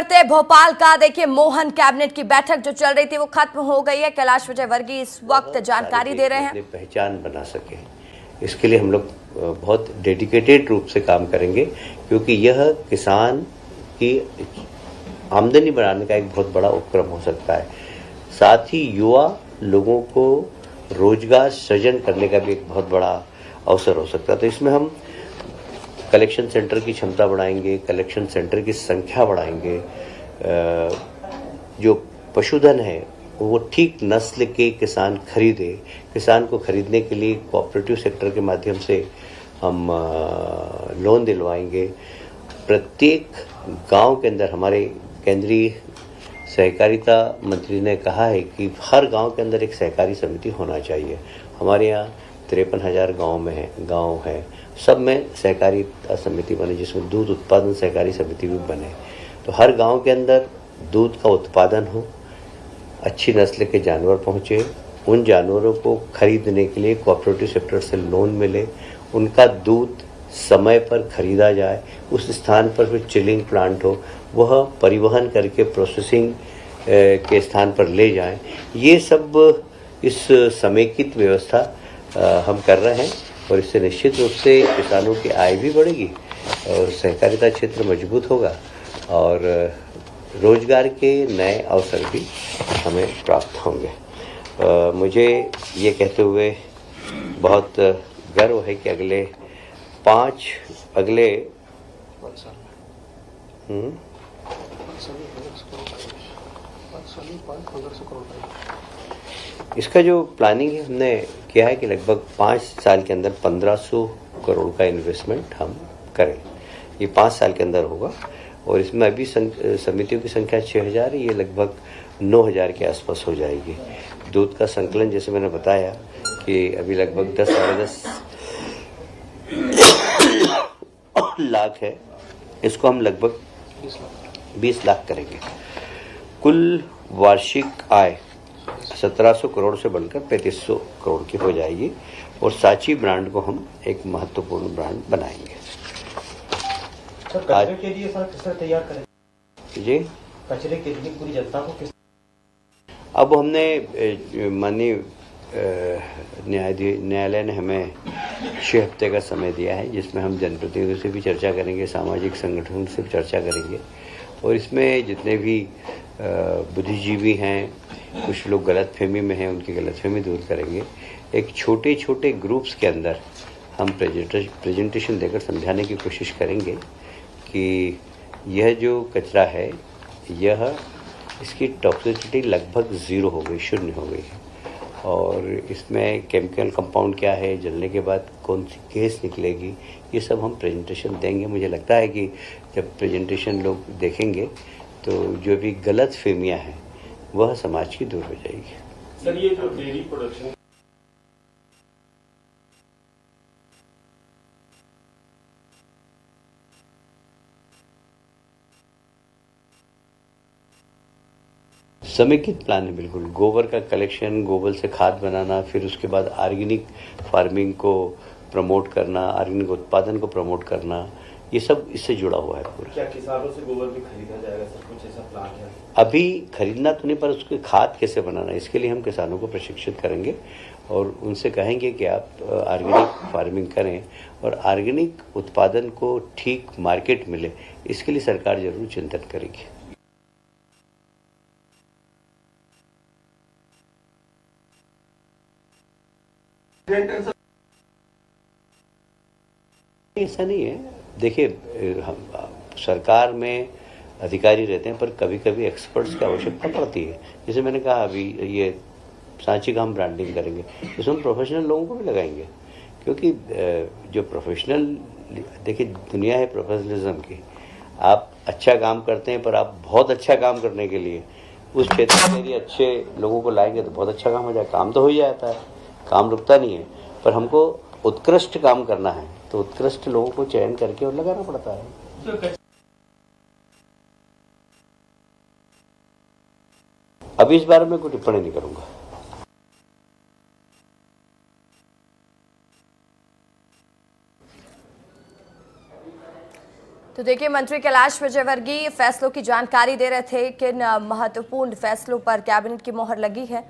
करते हैं भोपाल का। देखिए, मोहन कैबिनेट की बैठक जो चल रही थी वो खत्म हो गई है। कैलाश विजयवर्गीय इस वक्त जानकारी दे रहे हैं। पहचान बना सके, इसके लिए हम लोग बहुत डेडिकेटेड रूप से काम करेंगे, क्योंकि यह किसान की आमदनी बढ़ाने का एक बहुत बड़ा उपक्रम हो सकता है। साथ ही युवा लोगों को रोजगार सृजन करने का भी एक बहुत बड़ा अवसर हो सकता है। तो इसमें हम कलेक्शन सेंटर की क्षमता बढ़ाएंगे, कलेक्शन सेंटर की संख्या बढ़ाएंगे, जो पशुधन है वो ठीक नस्ल के किसान खरीदे। किसान को खरीदने के लिए कोऑपरेटिव सेक्टर के माध्यम से हम लोन दिलवाएंगे। प्रत्येक गांव के अंदर हमारे केंद्रीय सहकारिता मंत्री ने कहा है कि हर गांव के अंदर एक सहकारी समिति होना चाहिए। हमारे यहाँ 53,000 गांव है, सब में सहकारी समिति बने, जिसमें दूध उत्पादन सहकारी समिति भी बने। तो हर गांव के अंदर दूध का उत्पादन हो, अच्छी नस्ल के जानवर पहुँचे, उन जानवरों को खरीदने के लिए कोऑपरेटिव सेक्टर से लोन मिले, उनका दूध समय पर खरीदा जाए, उस स्थान पर फिर चिलिंग प्लांट हो, वह परिवहन करके प्रोसेसिंग के स्थान पर ले जाएं। ये सब इस समेकित व्यवस्था हम कर रहे हैं, और इससे निश्चित रूप से किसानों की आय भी बढ़ेगी और सहकारिता क्षेत्र मजबूत होगा और रोजगार के नए अवसर भी हमें प्राप्त होंगे। मुझे ये कहते हुए बहुत गर्व है कि अगले 5 इसका जो प्लानिंग है हमने किया है कि लगभग 5 साल के अंदर 1500 करोड़ का इन्वेस्टमेंट हम करें। ये 5 साल के अंदर होगा और इसमें अभी समितियों की संख्या 6000 है, ये लगभग 9000 के आसपास हो जाएगी। दूध का संकलन जैसे मैंने बताया कि अभी लगभग 10 साढ़े 10 लाख है, इसको हम लगभग 20 लाख करेंगे। कुल वार्षिक आय 1700 करोड़ से बढ़कर 3500 करोड़ की हो जाएगी और सांची ब्रांड को हम एक महत्वपूर्ण ब्रांड बनाएंगे। कचरे के लिए सर किस तरह तैयार करें जी? कचरे के लिए पूरी जनता को किस? अब हमने माननीय न्यायालय ने हमें 6 हफ्ते का समय दिया है, जिसमें हम जनप्रतिनिधियों से भी चर्चा करेंगे, सामाजिक संगठनों से भी चर्चा करेंगे और इसमें जितने भी बुद्धिजीवी हैं, कुछ लोग गलतफहमी में हैं, उनकी गलतफहमी दूर करेंगे। एक छोटे छोटे ग्रुप्स के अंदर हम प्रेजेंटेशन देकर समझाने की कोशिश करेंगे कि यह जो कचरा है, यह इसकी टॉक्सिसिटी लगभग 0 हो गई, 0 हो गई है और इसमें केमिकल कंपाउंड क्या है, जलने के बाद कौन सी गैस निकलेगी, ये सब हम प्रेजेंटेशन देंगे। मुझे लगता है कि जब प्रेजेंटेशन लोग देखेंगे तो जो भी गलत फहमियाँ हैं वह समाज की दूर हो जाएगी। सर, ये जो डेयरी प्रोडक्शन समेकित प्लान है, बिल्कुल। गोबर का कलेक्शन, गोबर से खाद बनाना, फिर उसके बाद ऑर्गेनिक फार्मिंग को प्रमोट करना, ऑर्गेनिक उत्पादन को प्रमोट करना, ये सब इससे जुड़ा हुआ है पूरा। क्या किसानों से गोबर भी खरीदा जाएगा सर? कुछ ऐसा प्लान है? अभी खरीदना तो नहीं, पर उसकी खाद कैसे बनाना, इसके लिए हम किसानों को प्रशिक्षित करेंगे और उनसे कहेंगे कि आप ऑर्गेनिक फार्मिंग करें और ऑर्गेनिक उत्पादन को ठीक मार्केट मिले, इसके लिए सरकार जरूर चिंतन करेगी। ऐसा नहीं है, देखिए, सरकार में अधिकारी रहते हैं, पर कभी कभी एक्सपर्ट्स की आवश्यकता पड़ती है। जैसे मैंने कहा, अभी ये सांची का हम ब्रांडिंग करेंगे, इसमें हम प्रोफेशनल लोगों को भी लगाएंगे, क्योंकि जो प्रोफेशनल, देखिए दुनिया है प्रोफेशनलिज्म की। आप अच्छा काम करते हैं, पर आप बहुत अच्छा काम करने के लिए उस क्षेत्र के लिए अच्छे लोगों को लाएंगे तो बहुत अच्छा काम हो जाए। काम तो हो ही जाता है, काम रुकता नहीं है, पर हमको उत्कृष्ट काम करना है तो उत्कृष्ट लोगों को चयन करके और लगाना पड़ता है। अभी इस बारे में कोई टिप्पणी नहीं करूंगा। तो तो देखिए, मंत्री कैलाश विजयवर्गीय फैसलों की जानकारी दे रहे थे, किन महत्वपूर्ण फैसलों पर कैबिनेट की मोहर लगी है।